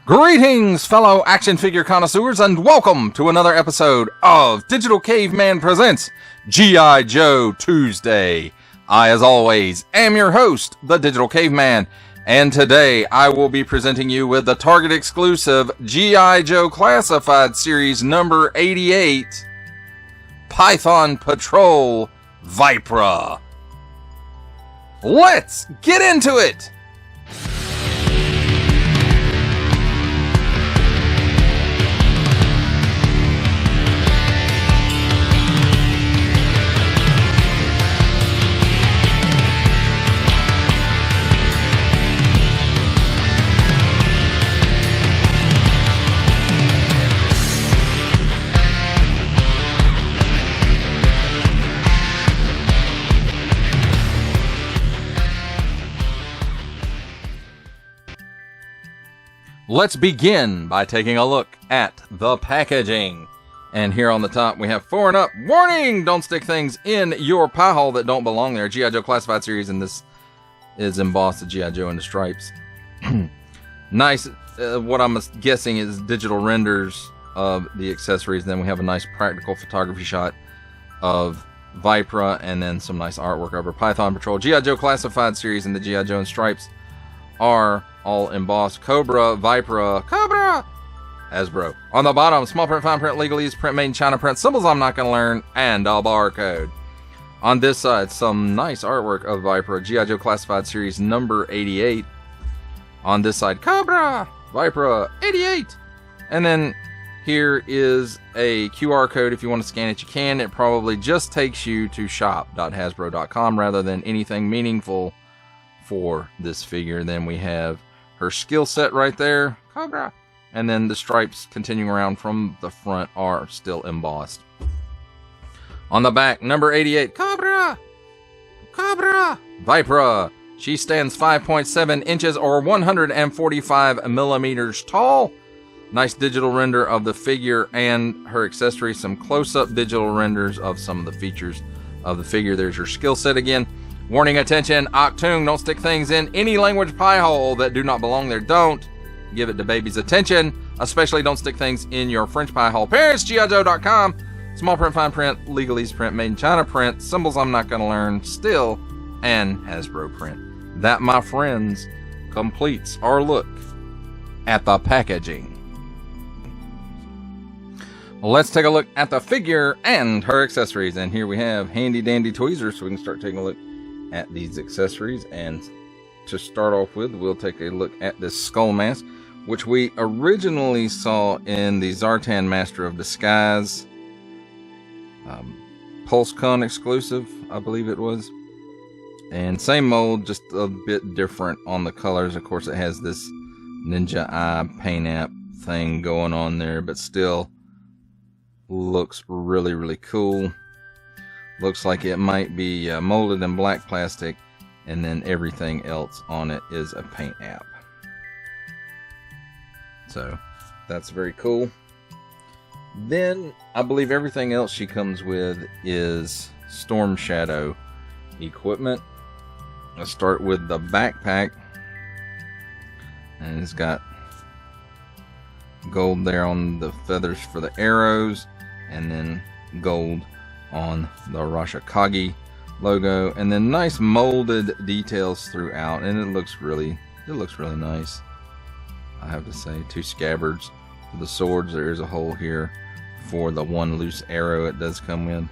Greetings, fellow action figure connoisseurs, and welcome to another episode of Digital Caveman Presents G.I. Joe Tuesday. I, as always, am your host, the Digital Caveman, and today I will be presenting you with the Target exclusive G.I. Joe Classified Series number 88, Python Patrol Vypra. Let's get into it! Let's begin by taking a look at the packaging. And here on the top we have 4 and up. Warning! Don't stick things in your pie hole that don't belong there. G.I. Joe Classified Series, and this is embossed with G.I. Joe in the stripes. Nice, what I'm guessing is digital renders of the accessories. Then we have a nice practical photography shot of Vypra, and then some nice artwork over Python Patrol. G.I. Joe Classified Series and the G.I. Joe in stripes are all embossed. Cobra, Vypra, Cobra, Hasbro. On the bottom, small print, fine print, legalese, print made in China, print symbols I'm not going to learn, and a barcode. On this side, some nice artwork of Vypra, G.I. Joe Classified Series number 88. On this side, Cobra, Vypra, 88. And then here is a QR code. If you want to scan it, you can. It probably just takes you to shop.hasbro.com rather than anything meaningful for this figure. Then we have her skill set right there, Cobra, and then the stripes continuing around from the front are still embossed. On the back, number 88, Cobra, Cobra, Vypra. She stands 5.7 inches or 145 millimeters tall. Nice digital render of the figure and her accessories. Some close-up digital renders of some of the features of the figure. There's your skill set again. Warning, attention, Octung, don't stick things in any language pie hole that do not belong there. Don't give it to babies. Attention, especially don't stick things in your French pie hole. Parents, GIJoe.com. Small print, fine print, legalese print, made in China print, symbols I'm not going to learn, still, and Hasbro print. That, my friends, completes our look at the packaging. Let's take a look at the figure and her accessories. And here we have handy dandy tweezers, so we can start taking a look at these accessories. And to start off with, we'll take a look at this skull mask, which we originally saw in the Zartan Master of Disguise PulseCon exclusive, I believe it was. And same mold, just a bit different on the colors. Of course, it has this ninja eye paint app thing going on there, but still looks really, really cool. Looks like it might be molded in black plastic, and then everything else on it is a paint app. So that's very cool. Then I believe everything else she comes with is Storm Shadow equipment. Let's start with the backpack, and it's got gold there on the feathers for the arrows, and then gold on the Rashikage logo, and then nice molded details throughout, and it looks really nice, I have to say. 2 scabbards for the swords. There is a hole here for the 1 loose arrow it does come with,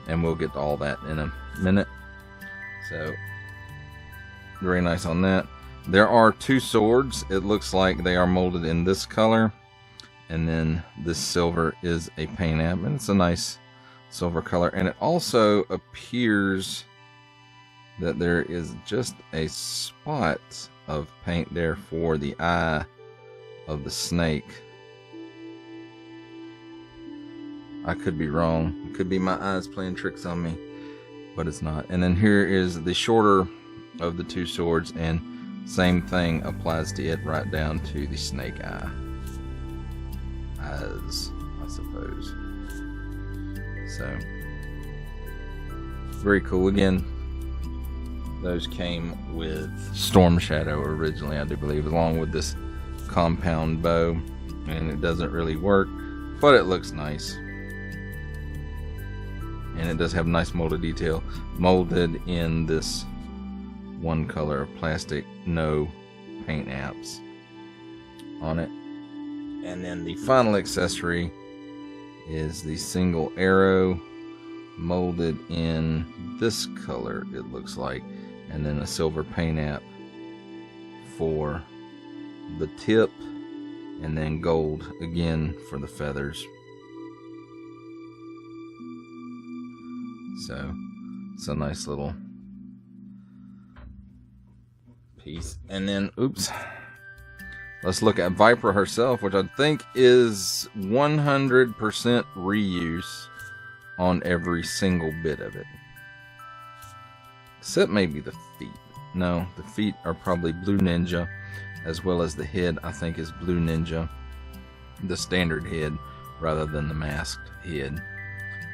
and we'll get to all that in a minute. So very nice on that. There are 2 swords. It looks like they are molded in this color, and then this silver is a paint app, and it's a nice silver color. And it also appears that there is just a spot of paint there for the eye of the snake. I could be wrong. It could be my eyes playing tricks on me, but it's not. And then here is the shorter of the 2 swords, and same thing applies to it right down to the snake eyes, I suppose. So very cool. Again, those came with Storm Shadow originally, I do believe, along with this compound bow, and it doesn't really work, but it looks nice. And it does have nice molded detail, molded in this one color of plastic, no paint apps on it. And then the final accessory is the single arrow, molded in this color, it looks like, and then a silver paint app for the tip, and then gold again for the feathers. So it's a nice little piece. And then, oops, let's look at Vypra herself, which I think is 100% reuse on every single bit of it. Except maybe the feet. No, the feet are probably Blue Ninja, as well as the head, I think, is Blue Ninja. The standard head rather than the masked head.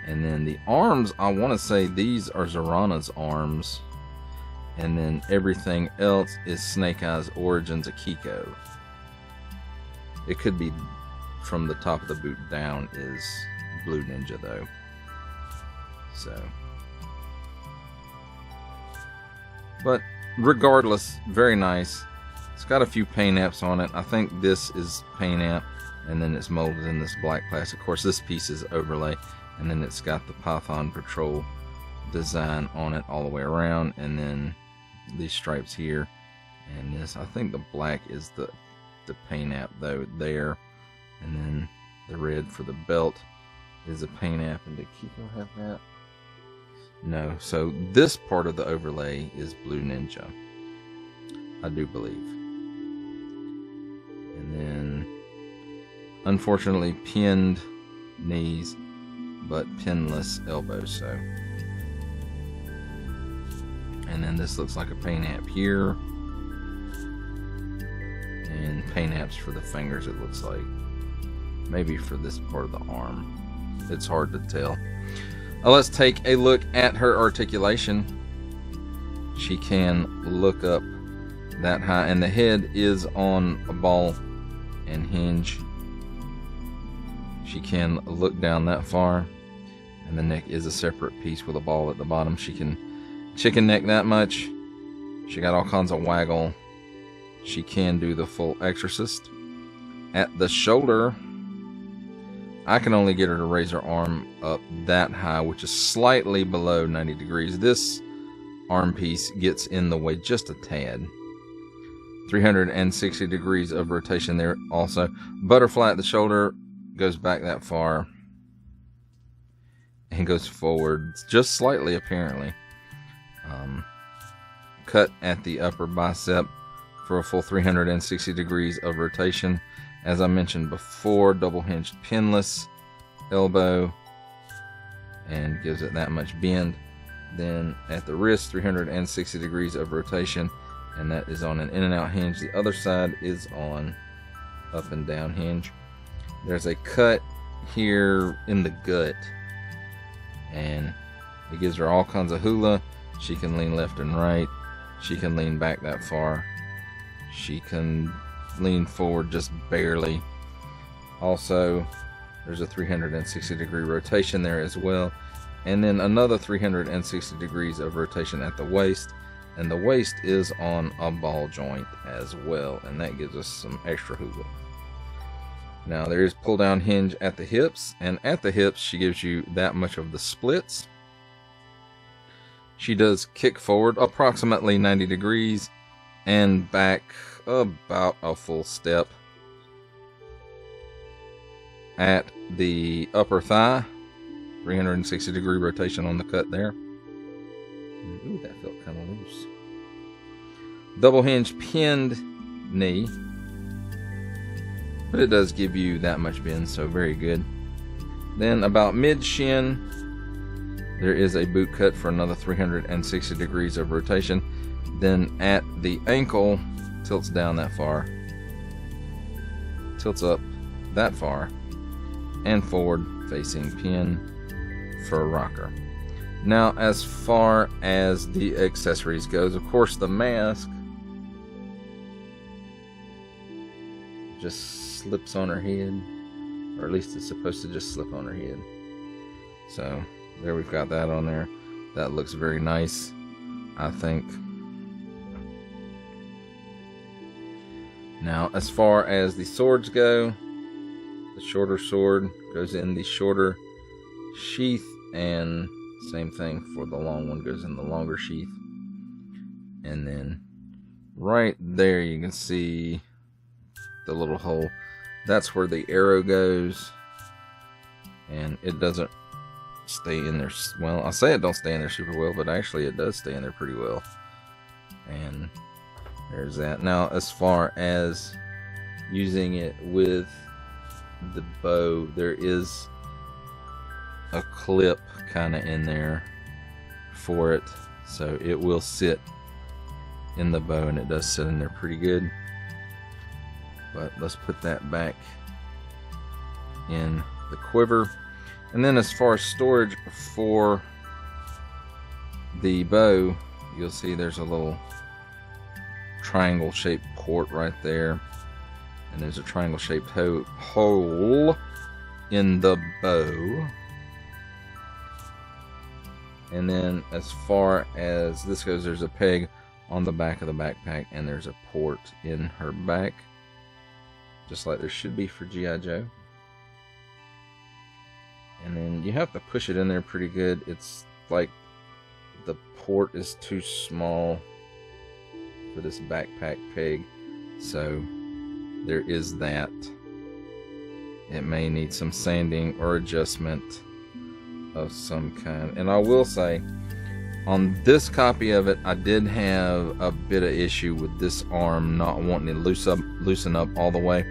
And then the arms, I want to say these are Zorana's arms. And then everything else is Snake Eyes Origins Akiko. It could be from the top of the boot down is Blue Ninja though. So. But regardless, very nice. It's got a few paint apps on it. I think this is paint app, and then it's molded in this black plastic. Of course, this piece is overlay, and then it's got the Python Patrol design on it all the way around, and then these stripes here, and this, I think the black is the paint app though there, and then the red for the belt is a paint app. And did Kiko have that? No. So this part of the overlay is Blue Ninja, I do believe. And then unfortunately pinned knees, but pinless elbows. So, and then this looks like a paint app here, and paint apps for the fingers, it looks like. Maybe for this part of the arm. It's hard to tell. Let's take a look at her articulation. She can look up that high, and the head is on a ball and hinge. She can look down that far, and the neck is a separate piece with a ball at the bottom. She can chicken neck that much. She got all kinds of waggle. She can do the full exorcist. At the shoulder, I can only get her to raise her arm up that high, which is slightly below 90 degrees. This arm piece gets in the way just a tad. 360 degrees of rotation there also. Butterfly at the shoulder, goes back that far, and goes forward just slightly apparently. Cut at the upper bicep for a full 360 degrees of rotation. As I mentioned before, double hinged pinless elbow, and gives it that much bend. Then at the wrist, 360 degrees of rotation, and that is on an in and out hinge. The other side is on up and down hinge. There's a cut here in the gut, and it gives her all kinds of hula. She can lean left and right. She can lean back that far. She can lean forward just barely. Also, there's a 360 degree rotation there as well, and then another 360 degrees of rotation at the waist, and the waist is on a ball joint as well, and that gives us some extra hula. Now there is pull down hinge at the hips, and at the hips she gives you that much of the splits. She does kick forward approximately 90 degrees and back about a full step at the upper thigh. 360 degree rotation on the cut there. Ooh, that felt kind of loose. Double hinge pinned knee, but it does give you that much bend, so very good. Then about mid shin, there is a boot cut for another 360 degrees of rotation. Then at the ankle, tilts down that far, tilts up that far, and forward facing pin for a rocker. Now as far as the accessories goes, of course the mask just slips on her head, or at least it's supposed to just slip on her head. So there we've got that on there. That looks very nice, I think. Now, as far as the swords go, the shorter sword goes in the shorter sheath, and same thing for the long one, goes in the longer sheath. And then right there you can see the little hole. That's where the arrow goes, and it doesn't stay in there. Well, I say it don't stay in there super well, but actually it does stay in there pretty well. And there's that. Now, as far as using it with the bow, there is a clip kind of in there for it, so it will sit in the bow, and it does sit in there pretty good. But let's put that back in the quiver. And then as far as storage for the bow, you'll see there's a little triangle shaped port right there, and there's a triangle shaped hole in the bow. And then as far as this goes, there's a peg on the back of the backpack, and there's a port in her back, just like there should be for G.I. Joe. And then you have to push it in there pretty good. It's like the port is too small for this backpack peg, so there is that. It may need some sanding or adjustment of some kind. And I will say, on this copy of it, I did have a bit of issue with this arm not wanting to loosen up all the way.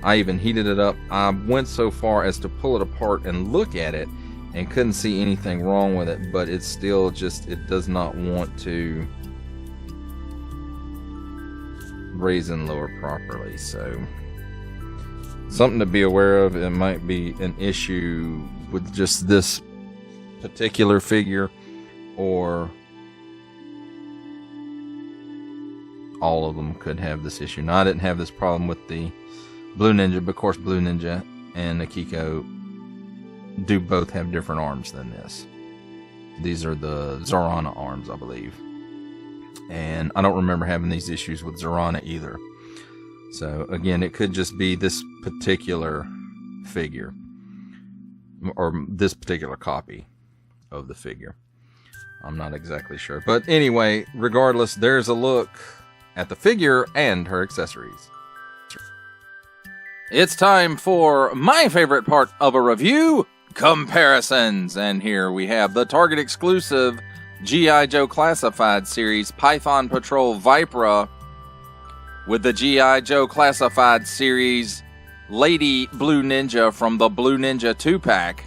I even heated it up. I went so far as to pull it apart and look at it, and couldn't see anything wrong with it, but it's still just, it does not want to raise and lower properly. So something to be aware of. It might be an issue with just this particular figure, or all of them could have this issue. Now, I didn't have this problem with the Blue Ninja, but of course Blue Ninja and Akiko do both have different arms than this. These are the Zorana arms, I believe. And I don't remember having these issues with Zorana either. So again, it could just be this particular figure, or this particular copy of the figure. I'm not exactly sure. But anyway, regardless, there's a look at the figure and her accessories. It's time for my favorite part of a review, comparisons. And here we have the Target exclusive G.I. Joe Classified Series Python Patrol Vypra with the G.I. Joe Classified Series Lady Blue Ninja from the Blue Ninja 2-pack,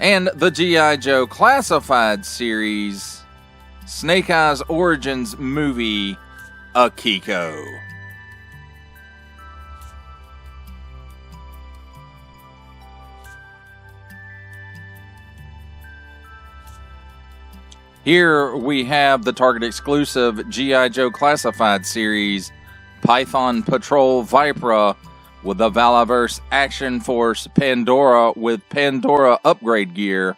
and the G.I. Joe Classified Series Snake Eyes Origins movie Akiko. Here we have the Target exclusive G.I. Joe Classified Series Python Patrol Vypra with the Valaverse Action Force Pandora with Pandora upgrade gear,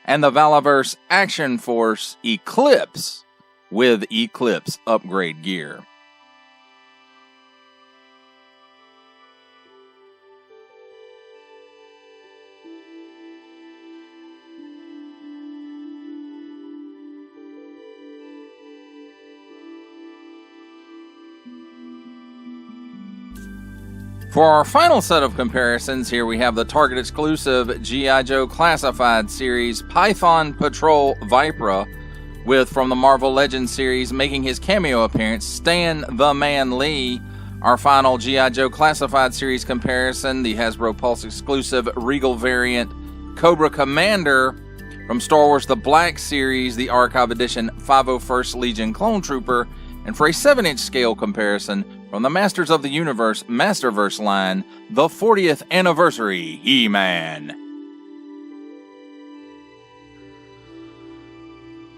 and the Valaverse Action Force Eclipse with Eclipse upgrade gear. For our final set of comparisons, here we have the Target exclusive G.I. Joe Classified Series Python Patrol Vypra with, from the Marvel Legends series, making his cameo appearance, Stan the Man Lee. Our final G.I. Joe Classified Series comparison, the Hasbro Pulse exclusive Regal variant Cobra Commander from Star Wars The Black Series, the Archive Edition 501st Legion Clone Trooper. And for a 7-inch scale comparison, from the Masters of the Universe Masterverse line, the 40th Anniversary He-Man.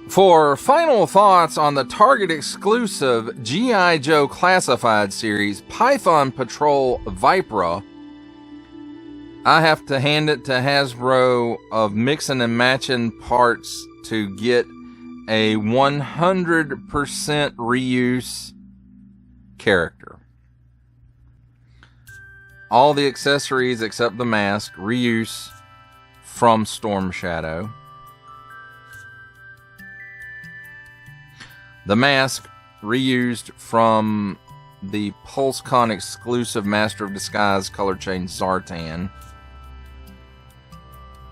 For final thoughts on the Target exclusive G.I. Joe Classified series Python Patrol Vypra, I have to hand it to Hasbro of mixing and matching parts to get a 100% reuse character. All the accessories except the mask, reuse from Storm Shadow. The mask, reused from the PulseCon exclusive Master of Disguise color change Zartan.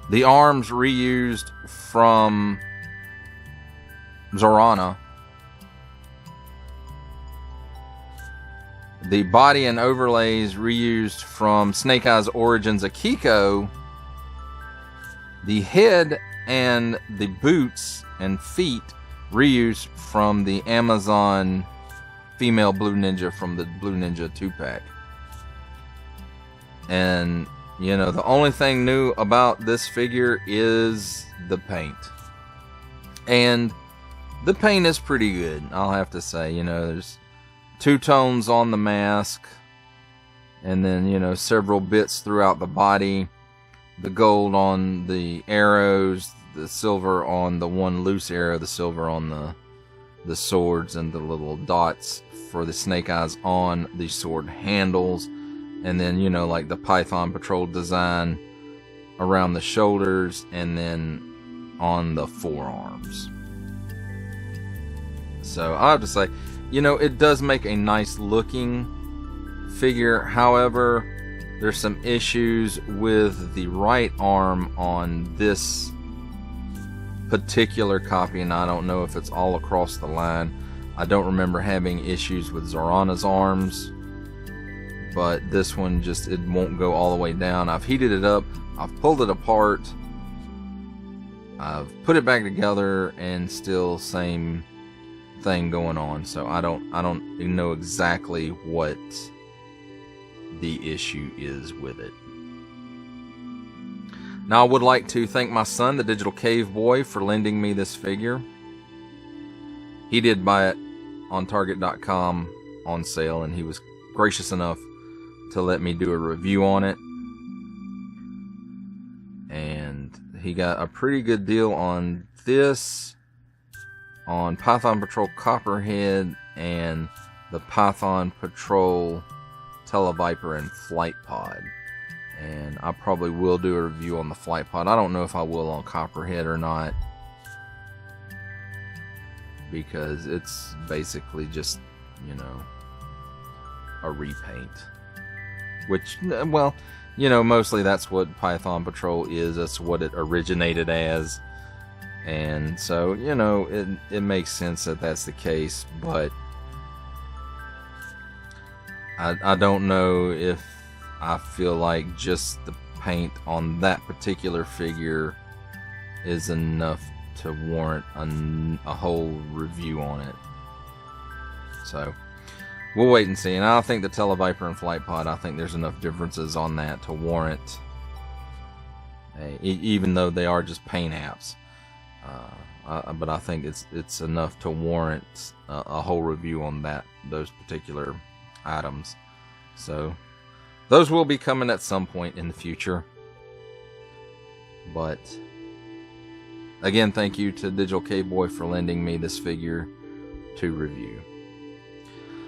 The arms, reused from Zorana. The body and overlays, reused from Snake Eyes Origins Akiko. The head and the boots and feet, reused from the Amazon female Blue Ninja from the Blue Ninja 2-pack. And, you know, the only thing new about this figure is the paint. And the paint is pretty good, I'll have to say. You know, there's 2 tones on the mask, and then, you know, several bits throughout the body. The gold on the arrows, the silver on the one loose arrow, the silver on the swords, and the little dots for the Snake Eyes on the sword handles. And then, you know, like the Python Patrol design around the shoulders and then on the forearms. So I have to say, you know, it does make a nice looking figure. However, there's some issues with the right arm on this particular copy, and I don't know if it's all across the line. I don't remember having issues with Zorana's arms, but this one just, it won't go all the way down. I've heated it up, I've pulled it apart, I've put it back together, and still same thing going on. So I don't know exactly what the issue is with it. Now, I would like to thank my son, the Digital Cave Boy, for lending me this figure. He did buy it on Target.com on sale, and he was gracious enough to let me do a review on it. And he got a pretty good deal on this, on Python Patrol Copperhead, and the Python Patrol Televiper and Flight Pod. And I probably will do a review on the Flight Pod. I don't know if I will on Copperhead or not, because it's basically just, you know, a repaint. Which, well, you know, mostly that's what Python Patrol is. That's what it originated as. And so, you know, it makes sense that that's the case, but I don't know if I feel like just the paint on that particular figure is enough to warrant a whole review on it. So we'll wait and see. And I think the Televiper and Flight Pod, I think there's enough differences on that to warrant, even though they are just paint apps. But I think it's enough to warrant a whole review on those particular items. So those will be coming at some point in the future. But again, thank you to Digital K-Boy for lending me this figure to review.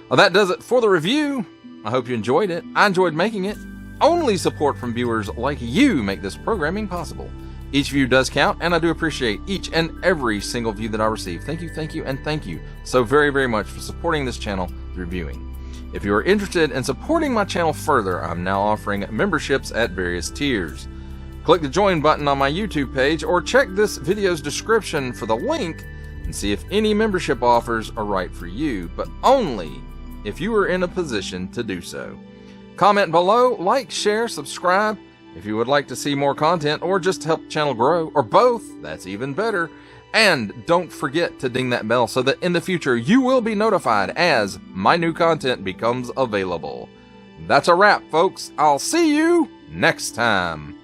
Well, that does it for the review. I hope you enjoyed it. I enjoyed making it. Only support from viewers like you make this programming possible. Each view does count, and I do appreciate each and every single view that I receive. Thank you, and thank you so very, very much for supporting this channel through viewing. If you are interested in supporting my channel further, I'm now offering memberships at various tiers. Click the join button on my YouTube page, or check this video's description for the link and see if any membership offers are right for you, but only if you are in a position to do so. Comment below, like, share, subscribe. If you would like to see more content or just help the channel grow, or both, that's even better. And don't forget to ding that bell so that in the future you will be notified as my new content becomes available. That's a wrap, folks. I'll see you next time.